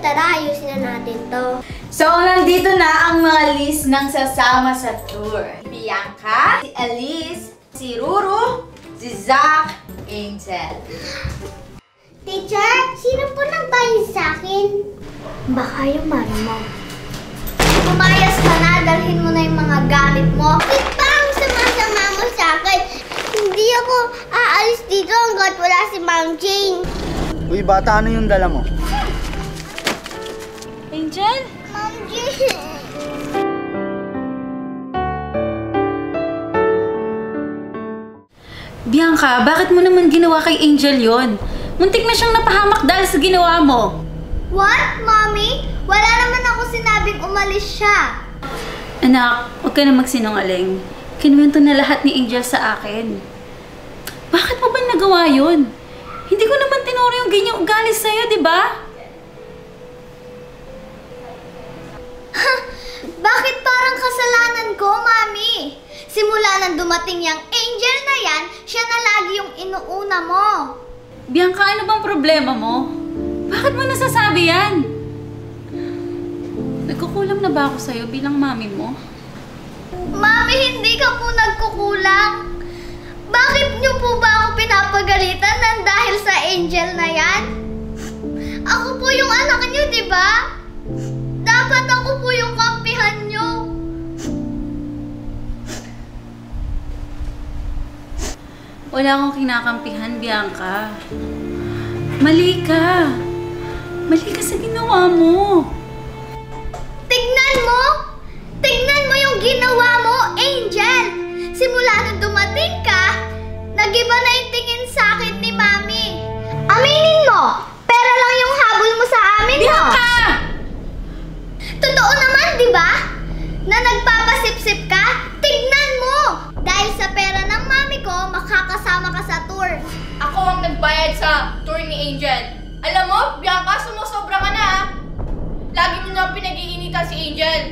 tara, ayusin na natin to. So, nandito na ang mga list ng sasama sa tour. Bianca, si Alice, si Ruru, si Zach, Angel. Teacher, sino po nagbayad sa akin? Baka yung mami mo. Pumayas ka na, dalhin mo na yung mga gamit mo. Bakit pa ang sama-sama mo sa akin? Hindi ako aalis dito hanggat wala si Ma'am Jane. Uy, bata, ano yung dala mo? Angel? Ma'am Jane. Bianca, bakit mo naman ginawa kay Angel yon? Muntik na siyang napahamak dahil sa ginawa mo. What, Mommy? Wala naman ako sinabing umalis siya. Anak, huwag ka na magsinungaling. Kinuwento na lahat ni Angel sa akin. Bakit mo ba nagawa yun? Hindi ko naman tinuro yung ganyang ugali sa'yo, di ba? Bakit parang kasalanan ko, Mami? Simula nang dumating yung Angel na yan, siya na lagi yung inuuna mo. Bianca, ano bang problema mo? Bakit mo nasasabi yan? Nagkukulang na ba ako sa'yo bilang mami mo? Mami, hindi ka po nagkukulang. Bakit niyo po ba ako pinapagalitan nang dahil sa Angel na yan? Ako po yung anak niyo, di ba? Dapat ako po yung kampihan niyo. Wala akong kinakampihan, Bianca. Mali ka. Mali ka sa ginawa mo. Tignan mo! Tignan mo yung ginawa mo, Angel! Simula nung dumating ka, nag-iba na yung tingin sa akin ni Mami. Aminin mo! Pera lang yung habol mo sa amin, Bianca! Totoo naman, di ba? Na nagpapasip-sip ka? Tignan mo! Dahil sa pera ng Mami ko, makakasama ka sa tour. Ako ang nagbayad sa tour ni Angel. Alam mo, Bianca, sumusobra ka na ha. Lagi mo na pinag-iinitan si Angel.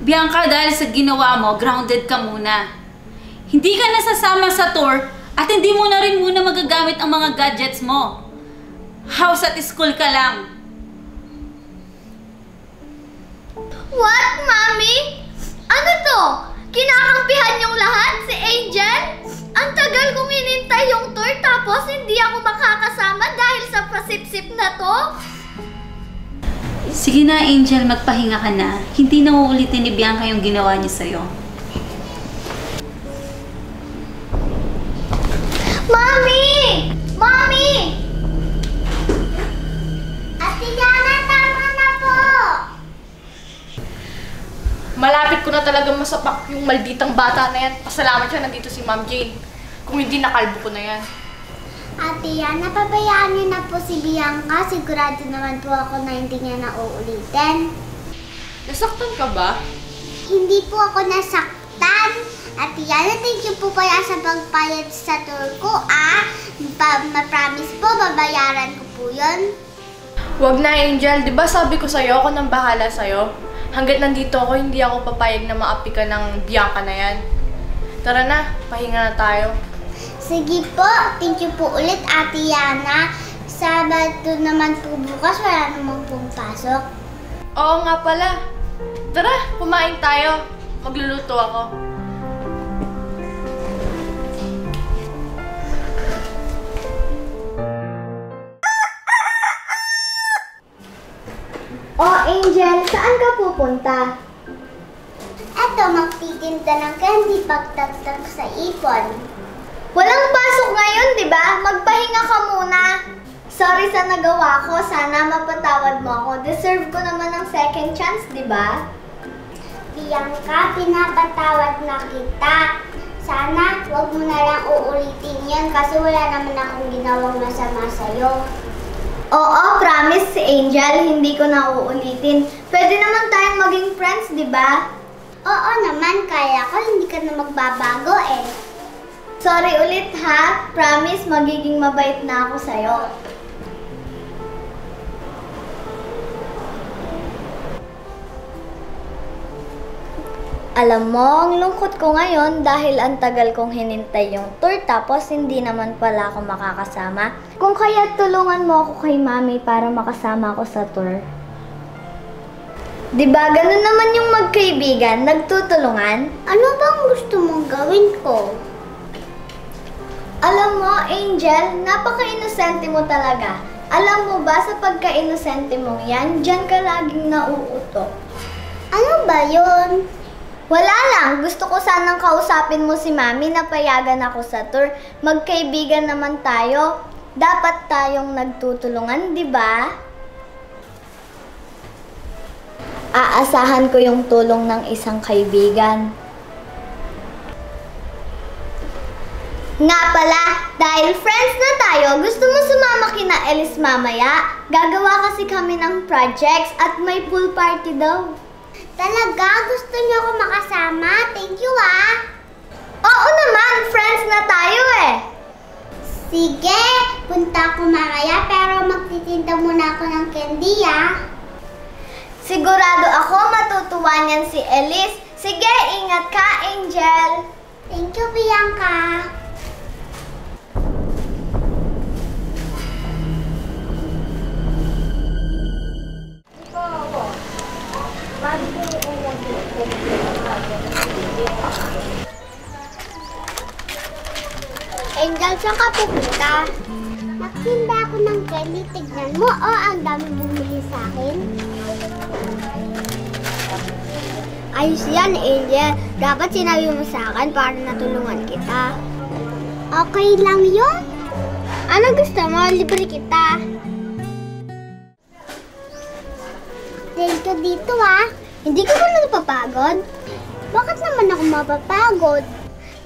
Bianca, dahil sa ginawa mo, grounded ka muna. Hindi ka nasasama sa tour at hindi mo na rin muna magagamit ang mga gadgets mo. House at school ka lang. What, Mami? Ano to? Kinakampihan yung lahat si Angel? Ang tagal kong hinintay yung tour tapos hindi ako makakasama dahil sa pasip-sip na to? Sige na, Angel, magpahinga ka na. Hindi na uulitin ni Bianca yung ginawa niya sa'yo. Mami! Mami! Ate Jana, tama na po! Malapit ko na talagang masapak yung malditang bata na yan. Pasalamat siya nandito si Ma'am Jane. Kung hindi, nakalbo ko na yan. Ate Yana, pabayaan niyo na po si Bianca. Sigurado naman po ako na hindi niya na uulitin. Nasaktan ka ba? Hindi po ako nasaktan. Ate Yana, thank you po kaya sa pagpayad sa tour ko, Ma-promise po, babayaran ko po yun. Wag na, Angel. Di ba sabi ko sa'yo, ako nang bahala sa'yo? Hanggat nandito ako, hindi ako papayag na maapi ka ng Bianca na yan. Tara na, pahinga na tayo. Sige po, thank you po ulit, Ate Yana. Sabado naman po bukas, wala namang pong pasok. Oo nga pala. Tara, kumain tayo. Magluluto ako. Oh, Angel, saan ka pupunta? Eto, magtitinda ng candy pagtagtag sa ipon. Walang pasok ngayon, di ba? Magpahinga ka muna. Sorry sa nagawa ko. Sana mapatawad mo ako. Deserve ko naman ng second chance, di ba? Bianca, pinapatawad na kita. Sana wag mo na lang uulitin yan kasi wala naman akong ginawang masama sa'yo. Oo, promise, Angel. Hindi ko na uulitin. Pwede naman tayong maging friends, di ba? Oo naman, kaya ko hindi ka na magbabago eh. Sorry ulit ha. Promise, magiging mabait na ako sa'yo. Alam mo, ang lungkot ko ngayon dahil ang tagal kong hinintay yung tour tapos hindi naman pala ako makakasama. Kung kaya tulungan mo ako kay Mami para makasama ako sa tour. Diba ganun naman yung magkaibigan, nagtutulungan? Ano bang gusto mong gawin ko? Alam mo, Angel, napaka-inosente mo talaga. Alam mo ba sa pagka-inosente mong yan, dyan ka laging nauutok. Ano ba yun? Wala lang. Gusto ko sanang kausapin mo si Mami na payagan ako sa tour. Magkaibigan naman tayo. Dapat tayong nagtutulungan, di ba? Aasahan ko yung tulong ng isang kaibigan. Nga pala, dahil friends na tayo, gusto mo sumama kina Elise mamaya? Gagawa kasi kami ng projects at may pool party daw. Talaga? Gusto niyo ako makasama? Thank you Oo naman, friends na tayo eh. Sige, punta ako mamaya pero magtitinda muna ako ng candy Sigurado ako matutuwa niyan si Elise. Sige, ingat ka, Angel. Thank you, Bianca. Angel, saan ka pupunta? Nagtinda ako ng candy. Tignan mo, ang dami bumili sa akin. Ayos yan, Angel. Dapat sinabi mo sa akin para natulungan kita. Okay lang yun. Ano gusto mo? Libre kita. Thank you dito Hindi ka ba napapagod? Bakit naman ako mapapagod?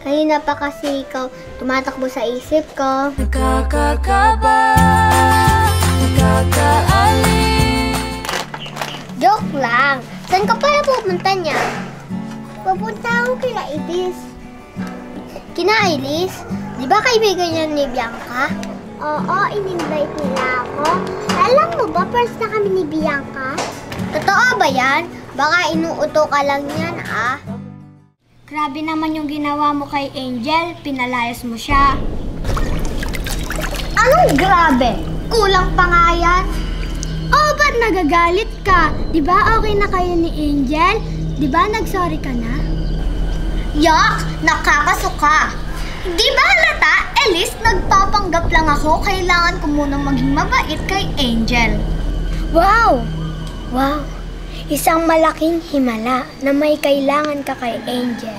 Kanina pa kasi ikaw tumatakbo sa isip ko. Nakakakaba, nakakaalis. Joke lang. Saan ka pala pupunta niya? Pupunta ako kina Elise. Kina Elise? Di ba kaibigan niya ni Bianca? Oo, in-invite nila ako. Alam mo ba, first na kami ni Bianca? Totoo ba yan? Baka inuuto ka lang yan, Grabe naman yung ginawa mo kay Angel. Pinalayas mo siya. Anong grabe? Kulang pa nga yan. Ba't nagagalit ka? Di ba okay na kayo ni Angel? Di ba nag-sorry ka na? Yak! Nakakasuka! Di ba halata, Elise, nagpapanggap lang ako. Kailangan ko munang maging mabait kay Angel. Wow! Wow! Isang malaking himala na may kailangan ka kay Angel.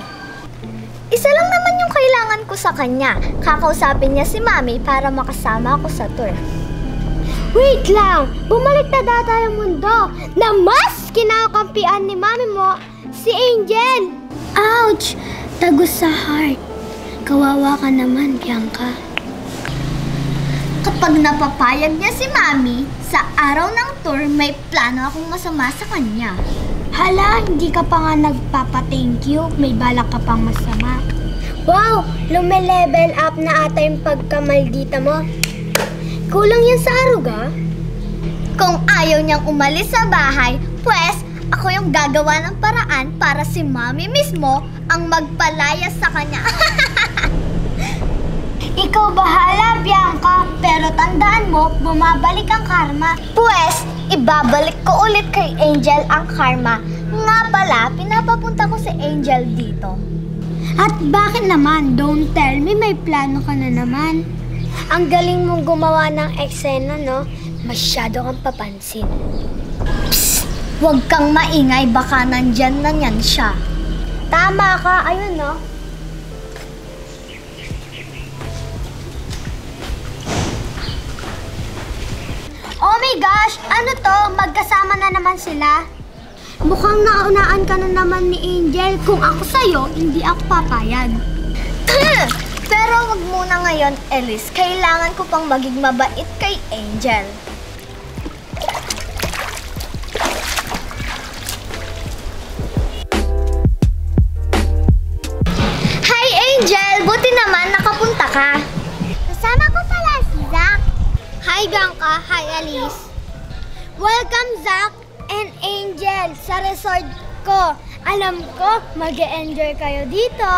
Isa lang naman yung kailangan ko sa kanya. Kakausapin niya si Mami para makasama ako sa tour. Wait lang! Bumalik na data yung mundo na mas kinakampian ni Mami mo, si Angel! Ouch! Tagos sa heart. Kawawa ka naman, Bianca. Kapag napapayag niya si Mami, sa araw ng tour, may plano akong masama sa kanya. Hala, hindi ka pa nga nagpapa-thank you. May balak ka pang masama. Wow! Lume-level up na ata yung pagkamaldita mo. Kulang yan sa aruga? Kung ayaw niyang umalis sa bahay, pues ako yung gagawa ng paraan para si Mami mismo ang magpalayas sa kanya. Ikaw bahala, Bianca, pero tandaan mo, bumabalik ang karma. Pues, ibabalik ko ulit kay Angel ang karma. Nga pala, pinapapunta ko si Angel dito. At bakit naman? Don't tell me, may plano ka na naman. Ang galing mong gumawa ng eksena, no? Masyado kang papansin. Psst! Huwag kang maingay, baka nandyan na yan siya. Tama ka, ayun, no? Oh my gosh! Ano to? Magkasama na naman sila. Mukhang naunaan ka na naman ni Angel. Kung ako sa'yo, hindi ako papayag. Pero wag muna ngayon, Elise. Kailangan ko pang maging mabait kay Angel. Hi, Angel! Buti naman nakapunta ka. Kasama ko pala si Zach. Hi, Bianca. Hi, Elise. Welcome, Zach and Angel, sa resort ko. Alam ko, mag-e-enjoy kayo dito.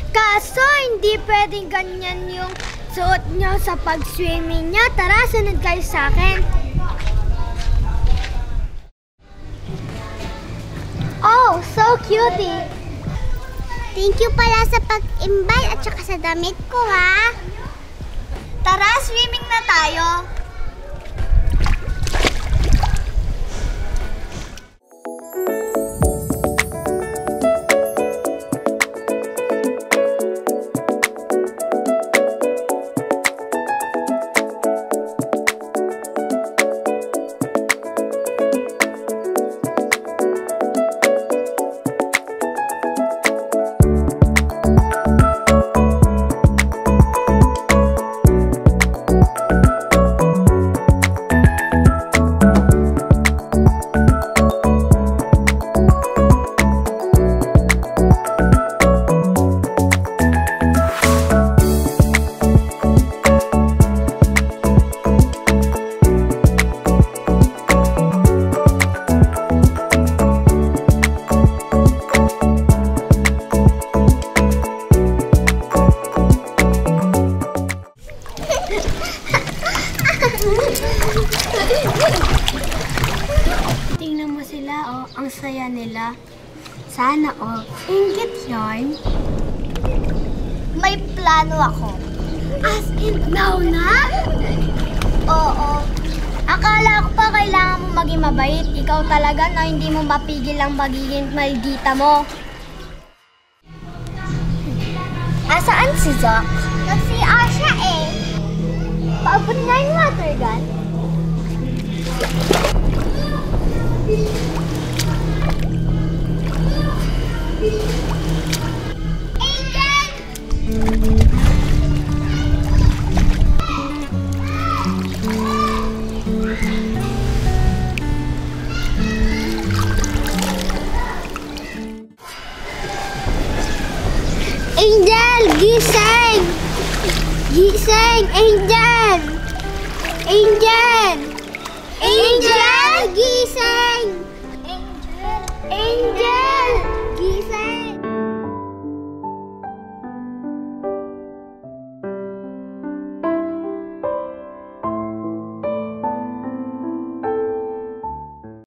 Kaso, hindi pwedeng ganyan yung suot nyo sa pag-swimming nyo. Tara, sunod kayo sa akin. Oh, so cutie! Thank you pala sa pag-invite at saka sa damit ko, ha? Tara, swimming na tayo. Tingnan mo sila, oh. Ang saya nila. Sana, oh. Ingit yarn. May plano ako. As in, now na? Oo. Akala ko pa kailangan mo maging mabait. Ikaw talaga na hindi mo mapigil ang magiging maldita mo. Asaan si Zoc? Nag-CR siya eh. Paabot nga yung water gun. Angel! Angel! Gising! Gising! Angel! Angel! Angel! Gising!